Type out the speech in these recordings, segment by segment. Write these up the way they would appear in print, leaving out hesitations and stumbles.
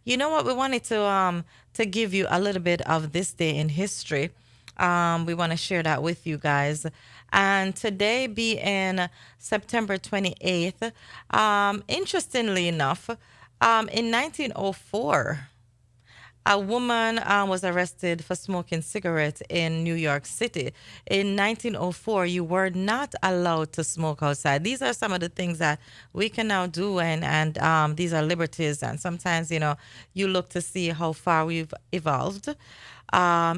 you know what? We wanted to give you a little bit of this day in history. We want to share that with you guys. And today being September 28th, interestingly enough, in 1904, a woman was arrested for smoking cigarettes in New York City. In 1904, you were not allowed to smoke outside. These are some of the things that we can now do, and these are liberties. And sometimes, you look to see how far we've evolved.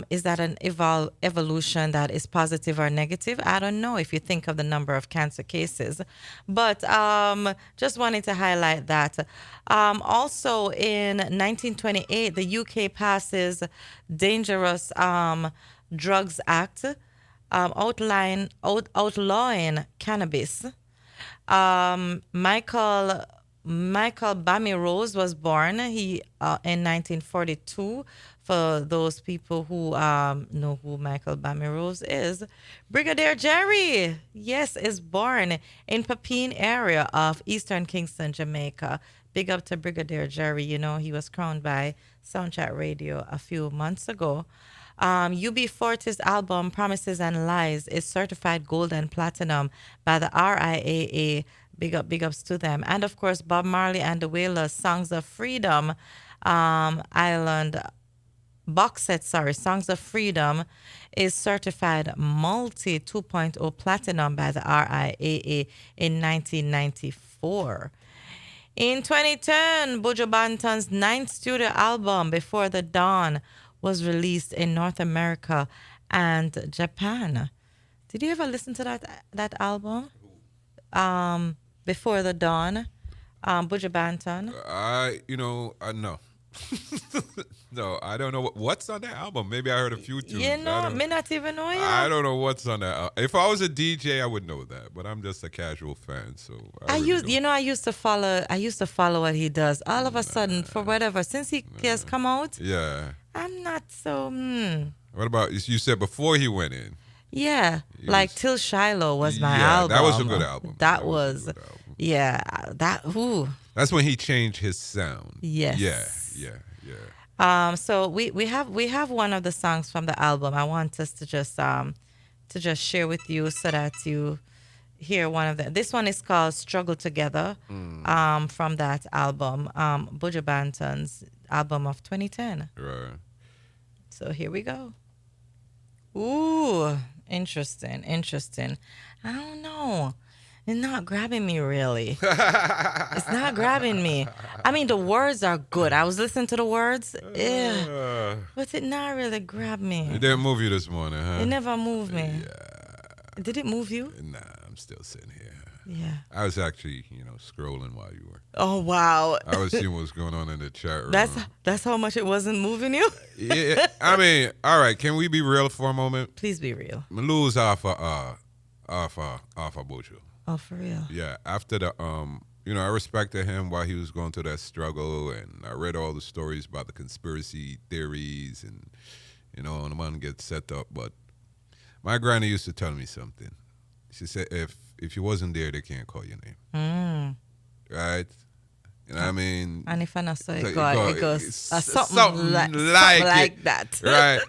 Is that an evolution that is positive or negative? I don't know if you think of the number of cancer cases. But just wanted to highlight that. Also in 1928, the UK passes Dangerous Drugs Act, outlawing cannabis. Michael Bamy Rose was born in 1942. For those people who know who Michael Bamy Rose is, Brigadier Jerry, yes, is born in Pepin area of Eastern Kingston, Jamaica. Big up to Brigadier Jerry. He was crowned by SoundChat Radio a few months ago. UB40's album Promises and Lies is certified gold and platinum by the RIAA. Big ups to them. And of course, Bob Marley and the Wailers, Songs of Freedom, Island box set, Songs of Freedom, is certified multi 2.0 platinum by the RIAA in 1994. In 2010, Buju Banton's ninth studio album, Before the Dawn, was released in North America and Japan. Did you ever listen to that album? Before the Dawn, Buju Banton. I know. No, I don't know what's on that album. Maybe I heard a few tunes. Me not even know. I don't know what's on that. If I was a DJ, I would know that, but I'm just a casual fan. So I used to follow what he does. All of a sudden, for whatever, since he has come out, yeah, I'm not so. What about you? Said before he went in. Yeah, like Till Shiloh was my album. That was a good album. That was a good album. Yeah, That's when he changed his sound. Yes. Yeah. So we have one of the songs from the album. I want us to just share with you so that you hear one of them. This one is called "Struggle Together," from that album, Buju Banton's album of 2010. Right. So here we go. Ooh, interesting. I don't know. It's not grabbing me, really. It's not grabbing me. I mean, the words are good. I was listening to the words. Yeah. But it not really grabbed me. It didn't move you this morning, huh? It never moved me. Yeah. Did it move you? Nah, I'm still sitting here. Yeah. I was actually, scrolling while you were. Oh, wow. I was seeing what was going on in the chat room. That's how much it wasn't moving you? Yeah. I mean, all right, can we be real for a moment? Please be real. Lose off of Buju. Oh, for real? Yeah, after the I respected him while he was going through that struggle, and I read all the stories about the conspiracy theories, and and the man gets set up. But my granny used to tell me something. She said, if you wasn't there, they can't call your name. Right? You know what I mean? And if I not so it goes something like that. Right.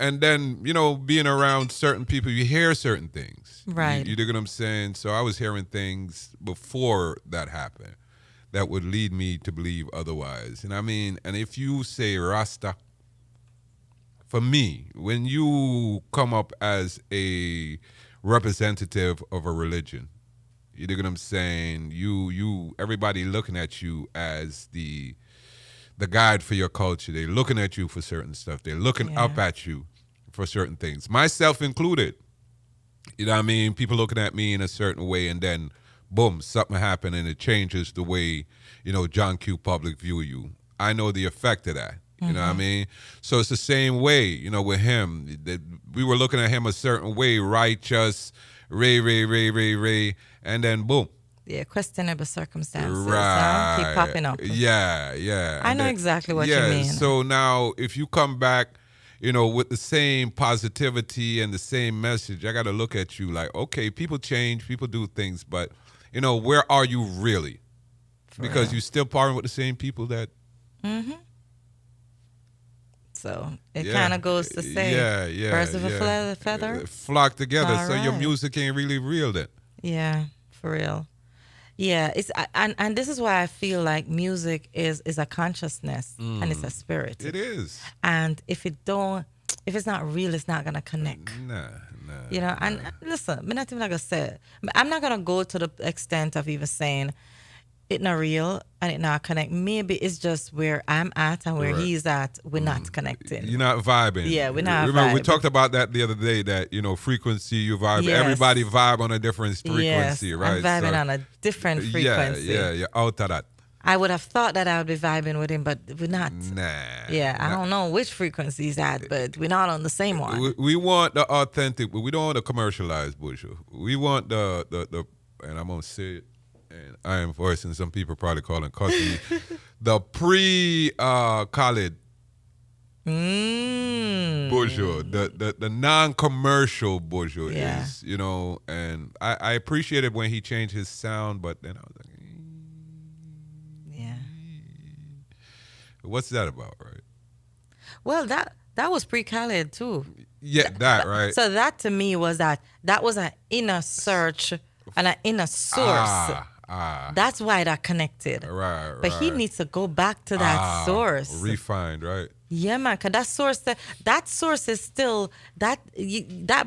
And then, being around certain people, you hear certain things. Right. You dig what I'm saying? So I was hearing things before that happened that would lead me to believe otherwise. And I mean, and if you say Rasta, for me, when you come up as a representative of a religion, you dig what I'm saying? Everybody looking at you as the guide for your culture. They're looking at you for certain stuff. They're looking up at you for certain things, myself included. You know what I mean? People looking at me in a certain way, and then, boom, something happened, and it changes the way, John Q. Public view you. I know the effect of that. You know what I mean? So it's the same way, with him. We were looking at him a certain way, righteous, Ray, and then, boom. Yeah, questionable circumstances. Right. Keep popping up. Yeah. I know exactly what you mean. So now, if you come back, with the same positivity and the same message, I got to look at you like, okay, people change, people do things, but, where are you really? Because you're still partnering with the same people that Mm-hmm. So it Yeah, kind of goes to say, yeah, yeah, birds of a yeah. feather. Flock together, All so your right. music ain't really real then. Yeah, for real. Yeah, and this is why I feel like music is a consciousness and it's a spirit. It is. And if it's not real, it's not gonna connect. Nah, nah, You know, and nah. listen, I'm not even gonna say I'm not gonna go to the extent of even saying it not real and it not connect. Maybe it's just where I'm at and where Right. he's at, we're not connecting. You're not vibing. Yeah, we're not Remember, we vibe. talked about that the other day. That frequency you vibe. Everybody Yes. vibe on a different Yes. frequency, I'm right? vibing So, on a different yeah, frequency. yeah, you're out of that. I would have thought that I would be vibing with him, but we're not. Nah, Yeah, I nah. don't know which frequency he's at, but we're not on the same one. We want the authentic, but we don't want the commercialized bullshit. We want the and I'm gonna say it, and I am voicing some people probably calling cussing me. The Khalid bullshit, the non-commercial bullshit Yeah. is, and I appreciated when he changed his sound, but then I was like, Yeah. what's that about, right? Well, that was pre-Khaled too. Yeah, that right. So that to me was that was an inner search and an inner source. That's why that connected. Right, But he right. needs to go back to that source. Refined, right? Yeah, man, cause that source is still that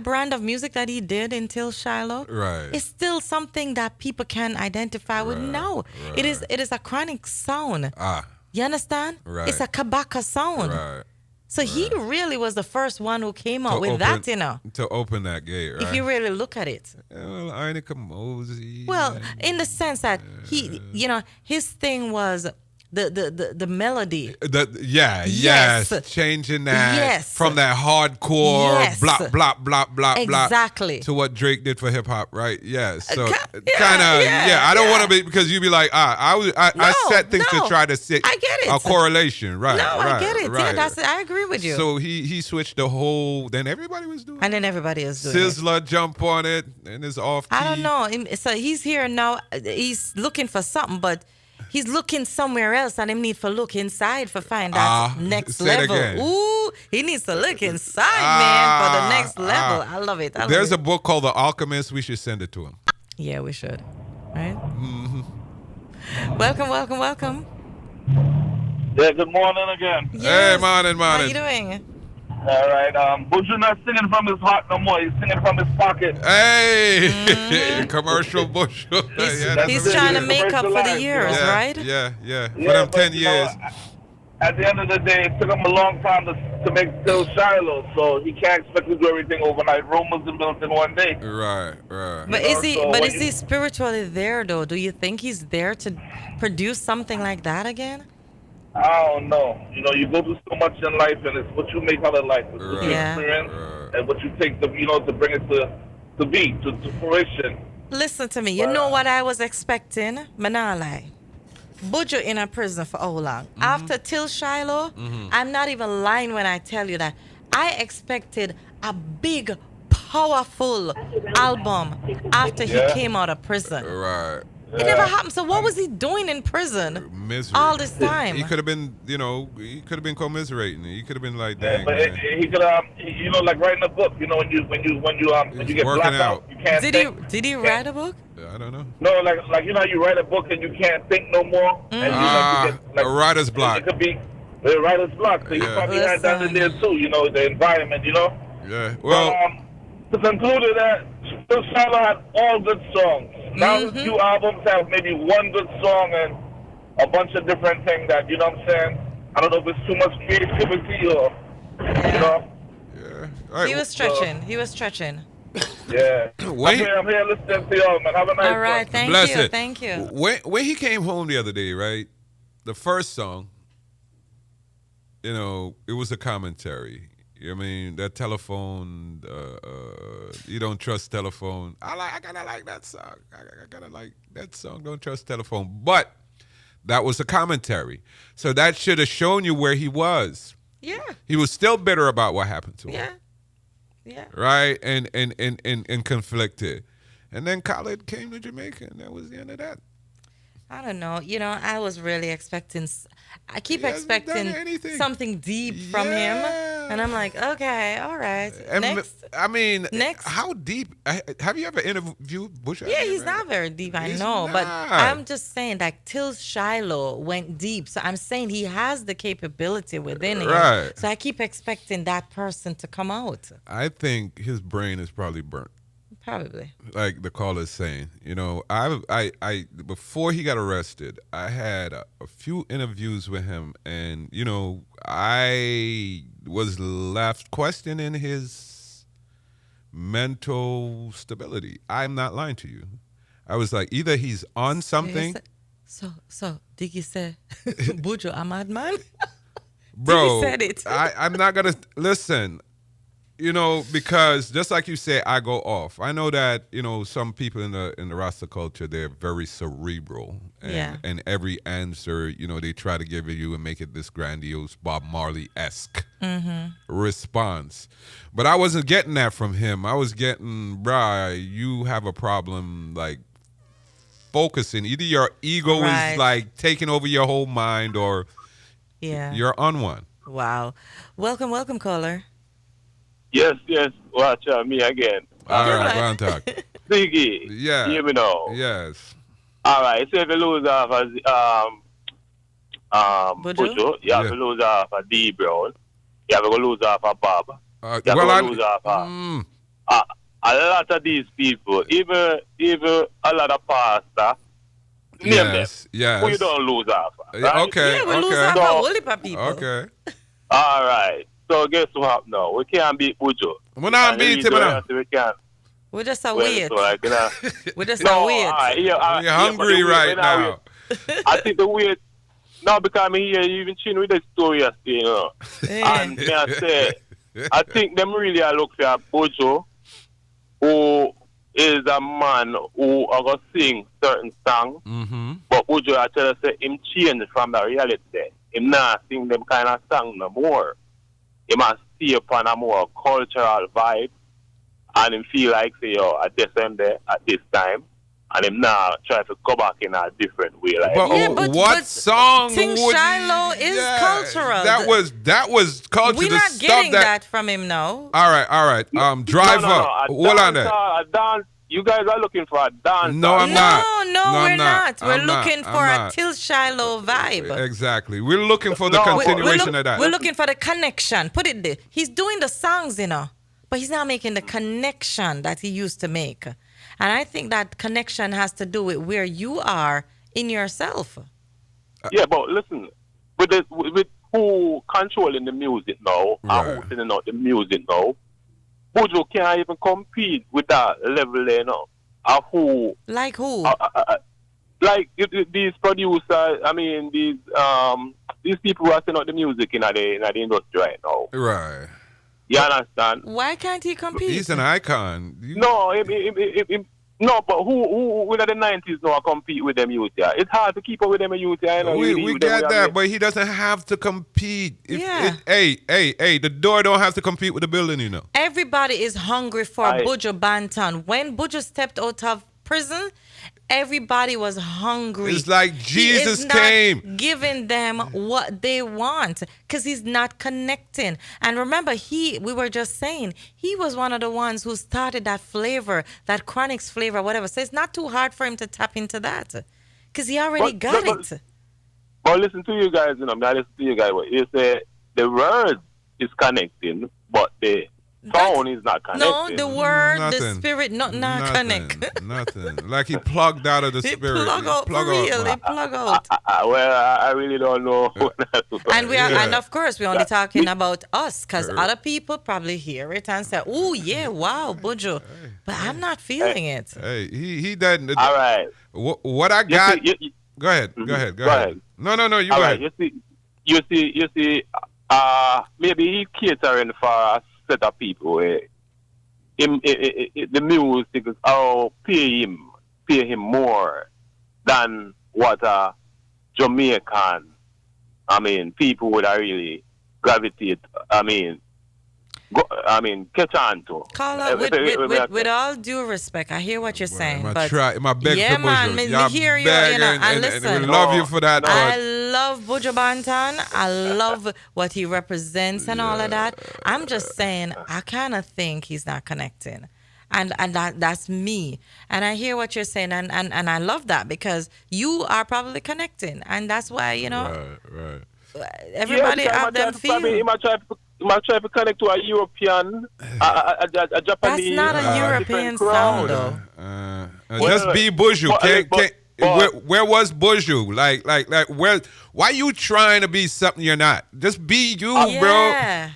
brand of music that he did in Till Shiloh. Right. It's still something that people can identify with now. It is a chronic sound. You understand? Right. It's a Kabaka sound. Right. So he really was the first one who came out with open, that, you know. To open that gate, right? If you really look at it. Well, Inica Mosey. Well, in the sense that his thing was the melody. Yes. Changing that from that hardcore blah blah blah Exactly. to what Drake did for hip hop, right? Yes. So kind of I don't want to be, because you be like, I set things to try to see I get it. a correlation, right? No, right, I get it. Right. Yeah, I agree with you. So he switched the whole, then everybody was doing and then everybody is doing it. Sizzler jump on it and it's off key. I don't know. So he's here now. He's looking for something, but he's looking somewhere else, and him need to look inside for find that next say it level. again. Ooh, he needs to look inside, man, for the next level. I love it. There's a book called The Alchemist. We should send it to him. Yeah, we should. Right? Welcome. Yeah, good morning again. Hey, morning. How you doing? All right, Buju not singing from his heart no more. He's singing from his pocket. Hey, commercial bush. He's trying to make up for the years, right? Yeah. For them 10 years. At the end of the day, it took him a long time to make Still Shiloh, so he can't expect to do everything overnight. Rome wasn't built in one day. Right. But is he spiritually there though? Do you think he's there to produce something like that again? I don't know. You go through so much in life, and it's what you make out of life. It's what you experience, and what you take to bring it to fruition. Listen to me. You know what I was expecting? Manalai. Buju in a prison for how long? After Till Shiloh, I'm not even lying when I tell you that I expected a big, powerful album after he came out of prison. Right. It never happened. So what was he doing in prison Misery. all this time? He could have been, commiserating. He could have been like, dang, but man. he could, like writing a book. When you get working blacked out. out, you can't. Did he write a book? I don't know. No, like you write a book and you can't think no more. And you get, a writer's block. It could be a writer's block. So you probably had that in there too. The environment. Yeah. Well. To conclude with that, Still Shiloh had all good songs. Now his new albums have maybe one good song and a bunch of different things that, you know what I'm saying? I don't know if it's too much creativity or, Yeah. Right. He was stretching. Yeah. I'm here listening to y'all, man. Have a nice one. All right, thank you. When he came home the other day, right? The first song, it was a commentary. I mean, that telephone, you don't trust telephone. I gotta like that song. I gotta like that song, Don't Trust Telephone. But that was a commentary. So that should have shown you where he was. Yeah. He was still bitter about what happened to him. Yeah. Right? And conflicted. And then Khaled came to Jamaica, and that was the end of that. I don't know. I was really expecting. I keep He hasn't done expecting anything. something deep from him, and I'm Yeah. like, okay, all right, And next, I mean, next. how deep? Have you ever interviewed Bush? Yeah, Have you he's ever? not very deep, I He's know, but not. I'm just saying that Till Shiloh went deep. So I'm saying he has the capability within him. Right. So I keep expecting that person to come out. I think his brain is probably burnt. Probably. Like the caller's saying, before he got arrested, I had a few interviews with him, and I was left questioning his mental stability. I'm not lying to you. I was like, either he's on He something, said, so Diggy said, Bujo, a madman? Diggy bro. said it. I'm not gonna listen. Because just like you say, I go off. I know that some people in the Rasta culture, they're very cerebral, and Yeah. and every answer they try to give you and make it this grandiose Bob Marley esque response. But I wasn't getting that from him. I was getting, bruh, you have a problem like focusing. Either your ego is Right. like taking over your whole mind, or Yeah. you're on one. Wow. Welcome, caller. Yes, yes. Watch out, me again. All You're right, go right. on, talk. Ziggy, Yeah. hear me now. Yes. All right, so if you lose off as Bujo? Buju, you have Yeah. to lose off a D Brown, you have to lose off a Bob, you have Well, to lose off a, a lot of these people, even a lot of pastor, name them, yes, who you yes. don't lose off, Yeah, right? okay, Yeah, we lose okay, half a whole heap of people. okay. All right. So guess what now? We can't beat Buju. We're not And the beating reason him why now. we can't. We just a Well, wait. so like, We just no, a all wait. right, yeah, We're yeah, but hungry the weight, right when I now. I think the weight. No, because I hear you even chin with the story yesterday, Yeah. And me I say, I think them really are look for Bojo, who is a man who are gonna sing certain songs, Mm-hmm. but Bojo I tell us say him change from the reality. Him not sing them kind of song no more. He must stay upon a more cultural vibe, and him feel like say yo at this time there at this time, and him now try to go back in a different way like. But, Yeah, but what song Ting would Shiloh is cultural. That was culture. We're The not stuff getting that from him now. All right. Drive no, up. a Hold on dance, there. a dance. You guys are looking for a dance. No, I'm No, not. no, No, we're I'm not. not. We're I'm not. looking I'm for a not. Till Shiloh vibe. Exactly. We're looking for the No, continuation of that. We're looking for the connection. Put it there. He's doing the songs, but he's not making the connection that he used to make. And I think that connection has to do with where you are in yourself. Yeah, but listen, with who controlling the music now, Right. and who sending out the music now, Buju can't even compete with that level, of who, Like who? like these producers. I mean, these people who are sending out the music in the industry right now. Right. You understand? Why can't he compete? He's an icon. No, no, but who in the 90s now compete with them youth? Yeah, it's hard to keep up with them youth. Yeah, We get that, but he doesn't have to compete. Yeah. Hey, the door don't have to compete with the building, Everybody is hungry for Buju Banton. When Buju stepped out of prison, everybody was hungry. It's like Jesus He is came. not giving them what they want because he's not connecting. And remember, we were just saying, he was one of the ones who started that flavor, that Chronix flavor, whatever. So it's not too hard for him to tap into that because he already got it. But listen to you guys, I listen to you guys. What you say, the word is connecting, but the tone is not connecting. No, the word, the Nothing. spirit, not connect. Nothing. Like he plugged out of the He spirit. plug out for real. He plug out. Well, I really don't know. And Yeah. and of course, we're only talking about us because other people probably hear it and say, "Oh yeah, wow, Buju," but I'm not feeling it. Hey, he doesn't. All right. What I got? Go ahead. Go Go ahead. ahead. No. You All go right. ahead. You see. Maybe he catering for a set of people. The music is pay him more than what a Jamaican. People would really gravitate. catch on to. Caller, with all due respect, I hear what you're saying, but My beg yeah, for man, Buju. me Y'all hear you, beg you know, and and listen. we love you for that. I But love Buju Banton. I love what he represents and all of that. I'm just saying, I kind of think he's not connecting. And that's me. And I hear what you're saying, and I love that because you are probably connecting. And that's why, right. everybody because have them feel. he might try to connect to a European, a That's Japanese, not a a European different sound, crowd. though. Just be Buju. Where was Buju? Like where? Why you trying to be something you're not? Just be you, bro. Yeah.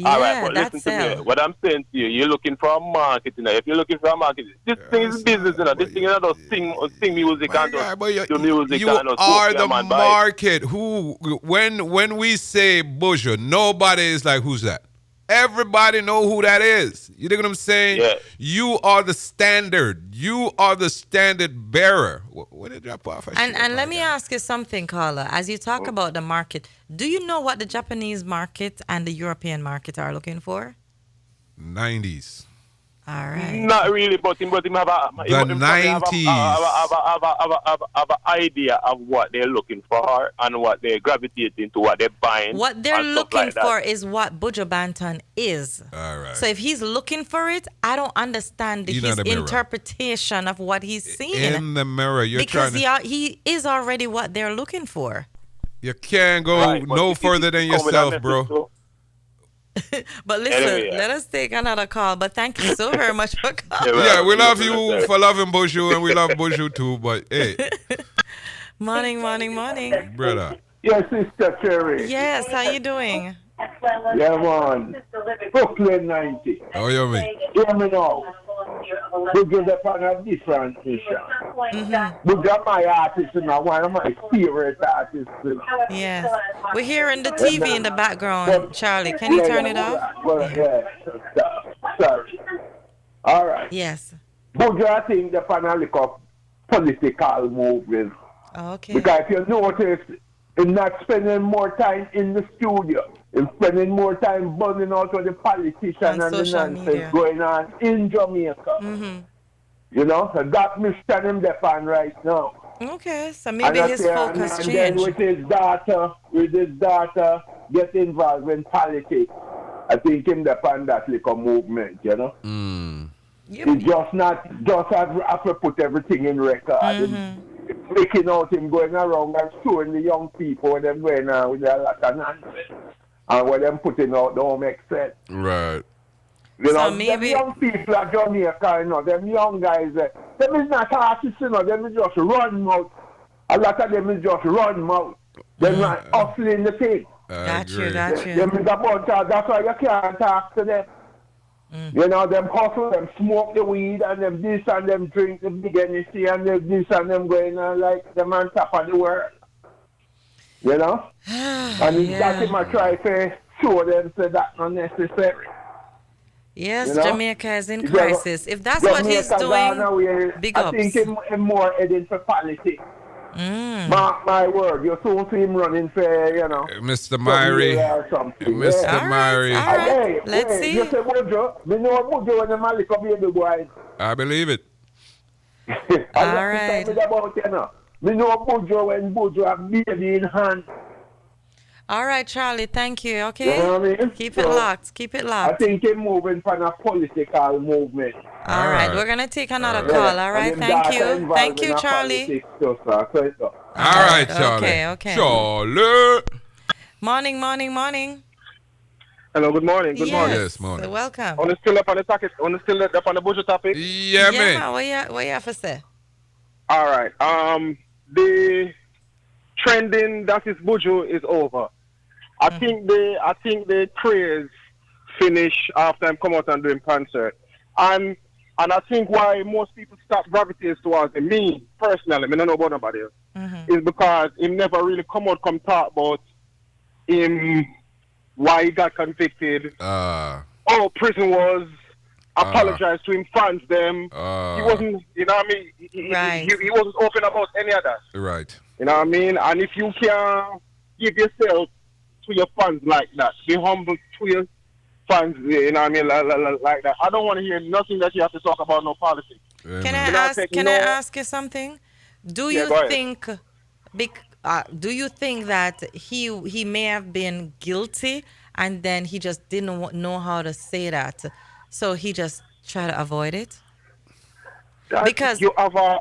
All right, Yeah, but that's listen to me. sell. What I'm saying to you, you're looking for a market, If you're looking for a market, this thing is business, This thing is not just sing music and just do music You and just are hope the your man buy it. market. Who? When we say Buju, nobody is like, who's that? Everybody know who that is. You know what I'm saying? Yeah. You are the standard. You are the standard bearer. What did drop off? And let me ask you something, Carla. As you talk about the market, do you know what the Japanese market and the European market are looking for? 90s. All right. Not really, but him have The 90s. have an idea of what they're looking for and what they're gravitating to, what they're buying. What they're and stuff looking like that. for is what Buju Banton is. All right. So if he's looking for it, I don't understand You're his not a mirror. interpretation of what he's seeing. In the mirror, you're because trying to... he is already what they're looking for. You can't go Right, but no if further than come with a yourself, message bro. too, But listen, Anyway, yeah. let us take another call. But thank you so very much for calling. Yeah, we love you for loving Buju, and we love Buju too. But hey, Morning, brother, Yes, Sister Cherry. Yes, how you doing? Yeah, man. Brooklyn 90. how you mean? Hear me now. We give up on a different mission. We got my artist, one of my favorite artists. Yes. We're hearing the TV in the background. Charlie, can you turn it off? Sorry. All right. Yes. But I think the panel of political movement. Okay. Because if you notice, he's not spending more time in the studio. He's spending more time burning out with the politicians On and the social nonsense media. going on in Jamaica. You know, so that mission him there on right now. Okay, so maybe And I his say, focus and then changed. with his daughter get involved in politics. I think him there on that little movement, you know. He just have to put everything in record. Making out him going around and showing the young people what them going on with a lot of nonsense. And what them putting out don't make sense. Right. You So know, maybe- them young people at Jamaica, you know, them young guys, them is not artists, you know, them is just run mouth. A lot of them is just run mouth. They're not hustling the thing. Got you. Them is a bunch of, that's why you can't talk to them. You know, them hustle, them smoke the weed, and them this and them drink the big energy, and them this and them going on like them on top of the world. You know? And that's him I try to show them so that's not necessary. Yes, You know? Jamaica is in crisis. If that's what he's Jamaica gone doing, away. big I ups. think him more heading for politics. Mark my word, you soon see him running for, you know, Mr. Myrie, or something. Mr. Yeah. Myrie, all right. Hey, Let's hey, see. You say Buju, me know Buju when the Malika baby boy. I believe it. All right. About, you know. Me know Buju when Buju have baby in hand. All right, Charlie, thank you. Okay? You know what I mean? Keep it So, locked. Keep it I locked. think he's moving from a political movement. All right, right. we're going to take another All call. right. All right, And him thank daughter you. involved Thank in you, a Charlie. politics too, so it's All right, Charlie. Okay. Charlie. Morning. Hello, good morning. Good morning. Yes, morning. Welcome. On the still up on the topic, on the still up on the Buju topic. Yeah, man. man, what you have to say? All right. The trending that is Buju is over. I think the craze finish after him come out and doing concert. And I think why most people stop gravitating towards him, me personally, I don't know about nobody else, is because he never really come talk about him, why he got convicted, prison was, apologize to him fans them. He wasn't, you know what I mean? He wasn't open about any of that. Right. You know what I mean? And if you can give yourself to your fans like that, be humble to fans, you know what I mean, like that. I don't want to hear nothing that you have to talk about no politics. Can I You know, ask? Can I ask you something? Do Yeah, you go ahead. think? Do you think that he may have been guilty and then he just didn't know how to say that, so he just tried to avoid it? That Because you have a...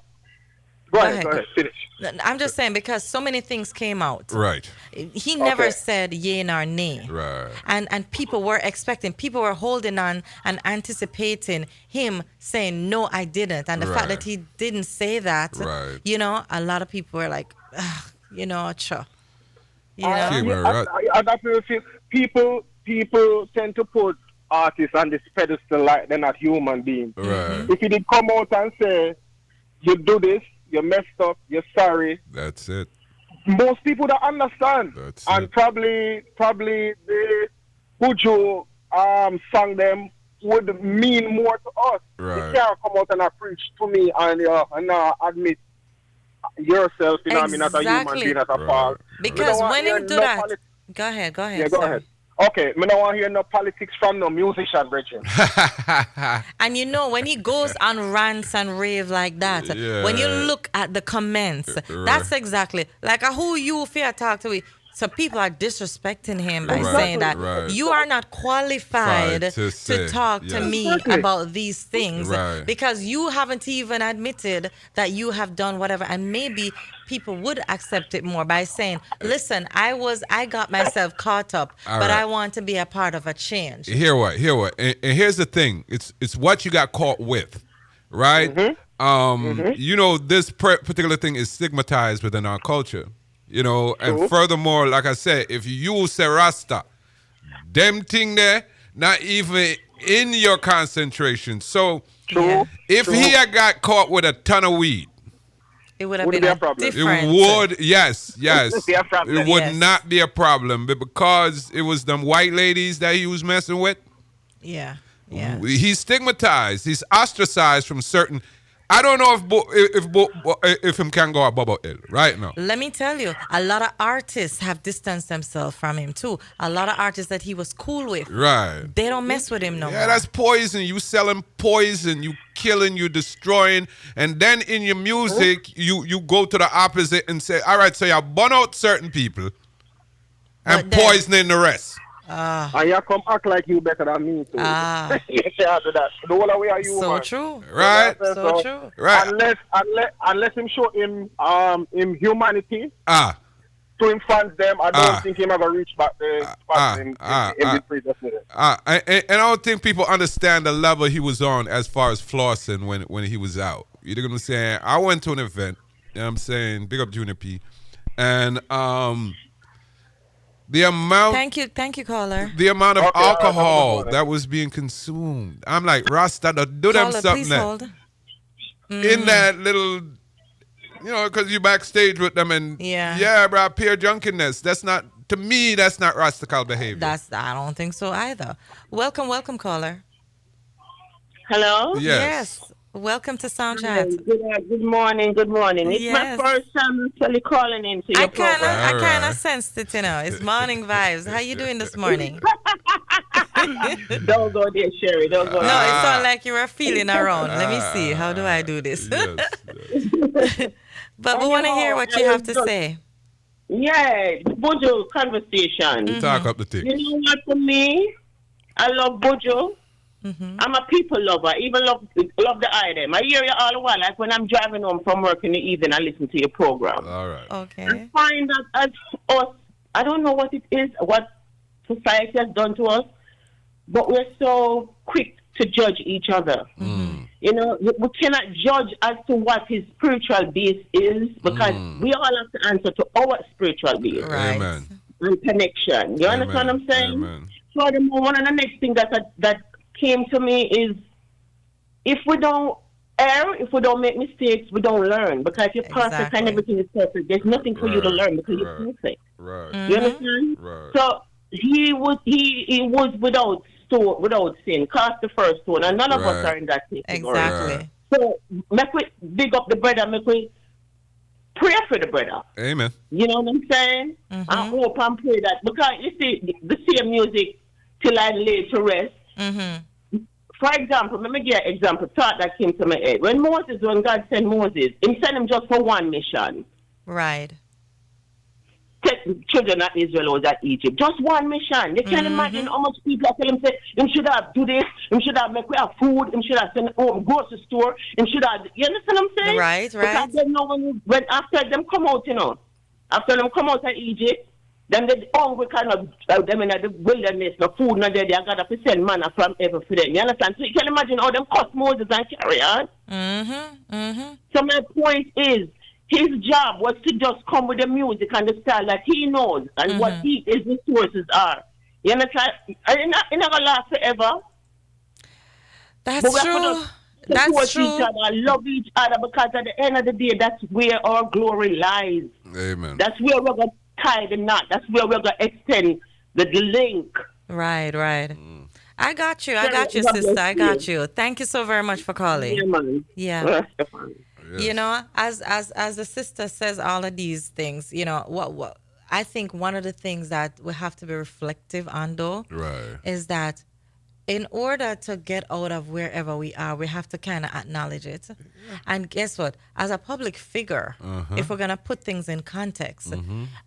Go go ahead, ahead. finish. I'm just saying because so many things came out. Right. He never Okay. said yay nor nay. Right. And people were expecting, people were holding on and anticipating him saying, no, I didn't. And the fact Right. that he didn't say that, Right. you know, a lot of people were like, "Ugh, you know, sure. You I, know? Okay, yeah, right. that's what I feel. People tend to put artists on this pedestal like they're not human beings. Right. If he did come out and say, you do this, you messed up, you're sorry, That's it. most people don't understand. That's And it. probably the Buju song them would mean more to us. Right. You can't come out and preach to me and admit yourself, you know what I mean, as a human Exactly. being, as a Right. part. Because want when hear you do no that, go ahead, Yeah, go sorry. ahead. Okay, me don't want to hear no politics from no musician, Bridget. And you know, when he goes on rants and rave like that, when you Yeah. look at the comments, that's exactly like who you fear talk to. So people are disrespecting him by Right, saying that right. you are not qualified Fine to to say, talk to yes. me Exactly. about these things Right. because you haven't even admitted that you have done whatever. And maybe people would accept it more by saying, listen, I got myself caught up, All but right. I want to be a part of a change. Hear what? And here's the thing. It's what you got caught with, right? You know, this particular thing is stigmatized within our culture. You know, and True. furthermore, like I said, if you say Rasta, them thing there, not even in your concentration. So Yeah. if he had got caught with a ton of weed, It would have Wouldn't been be a a problem. different. it would, yes, Be a problem. it would Yes. not be a problem, but because it was them white ladies that he was messing with, Yeah. Yeah. he's stigmatized. He's ostracized from certain. I don't know if him can go a bubble hill right now. Let me tell you, a lot of artists have distanced themselves from him too. A lot of artists that he was cool with, Right. they don't mess with him no Yeah, more. that's poison. You selling poison. You killing. You destroying. And then in your music, you go to the opposite and say, all right, so you burn out certain people and But then- poisoning the rest. And you come act like you better than me, too. Ah. You can't do that. The whole way are you, So man. true. Right. So true. Right. Unless him show him humanity Ah. to him fans them, I don't Ah. think him ever reach back the spot in the previous minute. And I don't think people understand the level he was on as far as flossing when he was out. You know what I'm saying? I went to an event, you know what I'm saying? Big up Junior P. And the amount Thank you, caller. the amount of Okay, all right, alcohol have a good one. that was being consumed. I'm like, Rasta, do them Caller, something please there. hold. In that little, you know, because you backstage with them and Yeah. bro, pure drunkenness. That's not, to me, that's not Rastacal behavior. I don't think so either. Welcome, caller. Hello? Yes. Welcome to Hi, SoundChat. Good morning. It's Yes. my first time actually calling into your program. I All kind right. of sensed it, you know. It's morning vibes. How you doing this morning? Don't go there, Sherry. Don't go No, there. it sounded like you were feeling around. Let me see. How do I do this? Yes. But we want to hear what you have to say. Yeah, Buju conversation. Talk up the thing. You know what, for me, I love Buju. I'm a people lover. Even love the item. I hear you all the while. Like when I'm driving home from work in the evening, I listen to your program. All right. Okay. I find that as us, I don't know what it is, what society has done to us, but we're so quick to judge each other. You know, we cannot judge as to what his spiritual base is because we all have to answer to our spiritual base Right. Amen. and connection. You understand what I'm saying? Amen. Furthermore, one of the next things that came to me is if we don't err, if we don't make mistakes, we don't learn. Because if you're perfect Exactly. and everything is perfect, there's nothing for you to Right, learn because right. you're perfect. Right. You understand? Right. So he was without sin, cast the first stone, and none of us Right. are in that category. Exactly. Right. So make we big up the brother, make we pray for the brother. Amen. You know what I'm saying? I hope and pray that because you see the same music till I lay to rest. Mm-hmm. For example, let me give you an example, thought that came to my head. When God sent Moses, he sent him just for one mission. Right. Take the children of Israel was at Egypt. Just one mission. They can't imagine how much people are telling him, say, him should have do this, him should have make we have food, him should have send home, grocery store, him should have, you understand what I'm saying? Right. Because they know when after them come out, after them come out of Egypt, then the hungry kind of them in the wilderness, no food, no there, they got to send manna from heaven for them. You understand? So you can imagine how them cut Moses and carry on. So my point is, his job was to just come with the music and the style that he knows and what his resources are. You understand? It's not going to last forever. That's true. That's true. Each other, love each other, because at the end of the day, that's where our glory lies. Amen. That's where we're going to tie the knot. That's where we're going to extend the link. Right. I got you, sister. I got you. Thank you so very much for calling. Yeah, man. Yeah. Yes. You know, as the sister says all of these things, you know, what I think one of the things that we have to be reflective on, though, Right. is that in order to get out of wherever we are, we have to kind of acknowledge it. And guess what? As a public figure, if we're going to put things in context,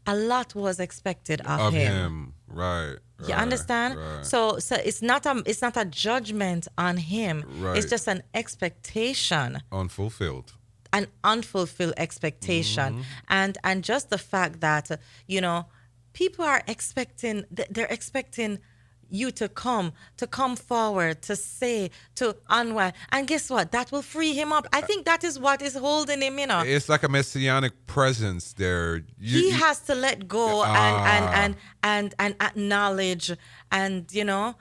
a lot was expected of him. Right. You understand? Right. So it's not a judgment on him. Right. It's just an expectation. Unfulfilled. An unfulfilled expectation. And just the fact that, you know, people are expecting, they're expecting you to come forward, to say, to unwind. And guess what? That will free him up. I think that is what is holding him, you know. It's like a messianic presence there. He has to let go and acknowledge and, you know,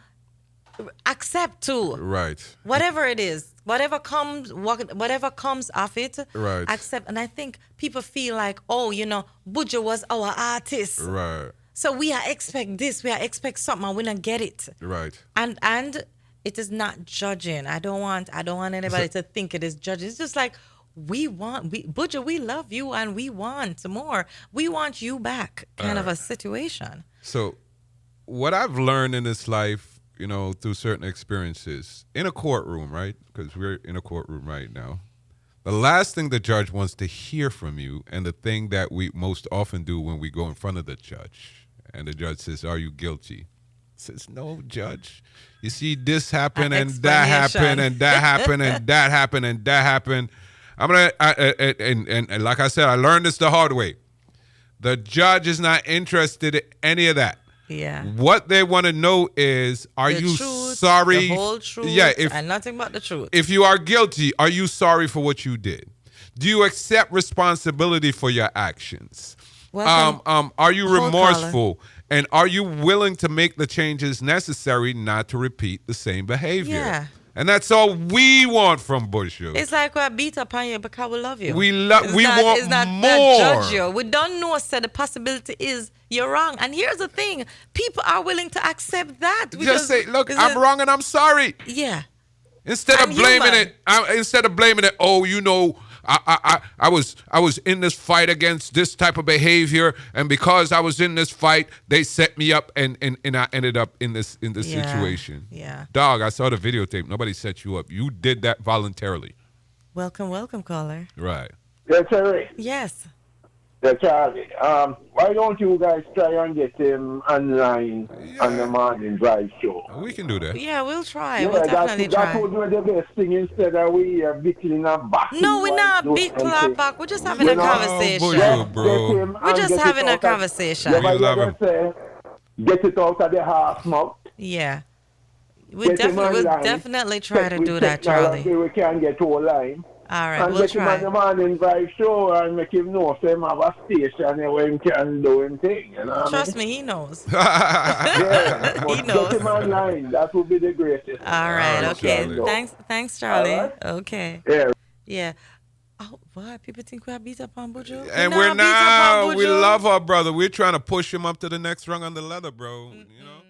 accept too. Right. Whatever it is, whatever comes off it, Right. accept. And I think people feel like, oh, you know, Buju was our artist. Right. So we are expect this, we are expect something, and we don't get it. Right. And it is not judging. I don't want anybody to think it is judging. It's just like Buju, we love you and we want more. We want you back, kind of a situation. So what I've learned in this life, you know, through certain experiences in a courtroom, right? Because we're in a courtroom right now. The last thing the judge wants to hear from you, and the thing that we most often do when we go in front of the judge, and the judge says, "Are you guilty?" Says, "No, judge. You see, this happened and that happened and that happened and that happened and that happened." I'm gonna and like I said, I learned this the hard way. The judge is not interested in any of that. Yeah. What they want to know is, are The you truth, sorry? The whole truth. Yeah. And nothing but the truth. If you are guilty, are you sorry for what you did? Do you accept responsibility for your actions? Are you remorseful? And are you willing to make the changes necessary not to repeat the same behavior? Yeah. And that's all we want from Buju. It's like we beat up on you because we love you. We want more. Not judge you. We don't know, so the possibility is you're wrong. And here's the thing. People are willing to accept that. Just say, look, I'm wrong and I'm sorry. Yeah. Instead of blaming it, oh, you know, I was in this fight against this type of behavior, and because I was in this fight, they set me up, and I ended up in this situation. Yeah. Dog, I saw the videotape. Nobody set you up. You did that voluntarily. Welcome, caller. Right. Yes, sir. Yes. Yeah, Charlie. Why don't you guys try and get him online on the morning drive show? We can do that. Yeah, we'll try. Yeah, we'll definitely try. That would be the best thing, instead of we bickering and back. No, we're not big clapback. We're just having a conversation. Buju, bro. We're just having a conversation. We love him. Get it out of the half mouth. Yeah. We'll definitely try to do that, Charlie. We can get to a line. All right, and we'll get try. him on the morning drive show and make him know so him have a station where he can do him thing. You know Trust me, he knows. Yeah, He knows. Get him online. That would be the greatest. All right, okay. Charlie. Thanks, Charlie. All right. Okay. Yeah. Yeah. Oh, why? People think we are beat up on Buju? And we're not beat up on we Buju. love our brother. We're trying to push him up to the next rung on the ladder, bro. You know?